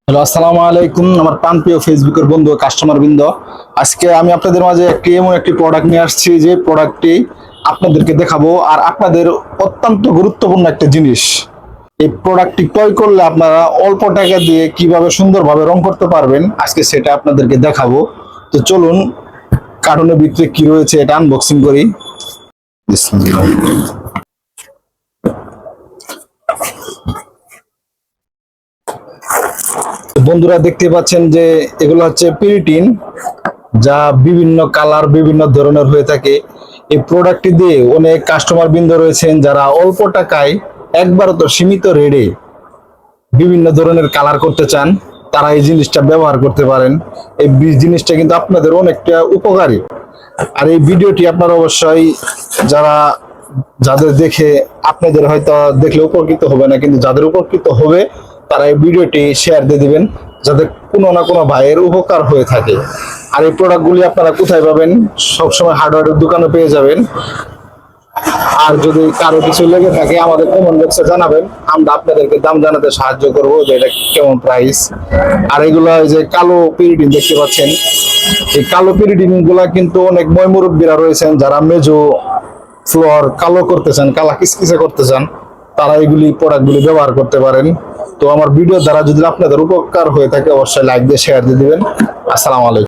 Hello, আসসালামু আলাইকুম। আমার প্রাণপ্রিয় ফেসবুকের বন্ধু কাস্টমার বৃন্দ, আজকে আমি আপনাদের মাঝে এমন একটি প্রোডাক্ট নিয়ে আসছি যে প্রোডাক্টটি আপনাদেরকে দেখাবো। আর আপনাদের অত্যন্ত গুরুত্বপূর্ণ একটা জিনিস, এই প্রোডাক্টটি ক্রয় করলে আপনারা অল্প টাকা দিয়ে কিভাবে সুন্দরভাবে রং করতে পারবেন আজকে সেটা আপনাদেরকে দেখাবো। তো চলুন কার্টুনের ভিতরে কি রয়েছে এটা আনবক্সিং করি। বিসমিল্লাহ। বন্ধুরা দেখতে পাচ্ছেন যে এগুলো হচ্ছে পিরিটিন, যা বিভিন্ন কালার বিভিন্ন ধরনের হয়ে থাকে। এই প্রোডাক্টটি দিয়ে অনেক কাস্টমার বৃন্দ রয়েছেন যারা অল্প টাকায় একবার তো সীমিত রেটে বিভিন্ন ধরনের কালার করতে চান, তারা এই জিনিসটা ব্যবহার করতে পারেন। এই জিনিসটা কিন্তু আপনাদের অনেকটা উপকারী। আর এই ভিডিওটি আপনারা অবশ্যই যারা যাদের দেখে আপনাদের হয়তো দেখলে উপকৃত হবে না, কিন্তু যাদের উপকৃত হবে তারা এই ভিডিওটি শেয়ার দিয়ে দিবেন, যাতে কোনো না কোনো ভাইয়ের উপকার হয়ে থাকে। আর এই প্রোডাক্টগুলি আপনারা কোথায় পাবেন? সবসময় হার্ডওয়্যারের দোকানে পেয়ে যাবেন। আর যদি কারো কিছু লেগে থাকে আমাদের কমেন্ট বক্সে জানাবেন, আমরা আপনাদেরকে দাম জানাতে সাহায্য করব যে এটা কেমন প্রাইস। আর এগুলো যে কালো পিরিডিন দেখতে পাচ্ছেন, এই কালো পিরিডিন গুলা কিন্তু অনেক ময়মুরব্বীরা রয়েছেন যারা মেজো ফ্লোর কালো করতে চান, কালা কিসকিসে করতে চান, তারা এইগুলি প্রোডাক্টগুলি ব্যবহার করতে পারেন। তো আমার ভিডিও দ্বারা যদি আপনাদের উপকার হয়ে থাকে অবশ্যই লাইক দিয়ে শেয়ার দিয়ে দিবেন। আসসালামু আলাইকুম।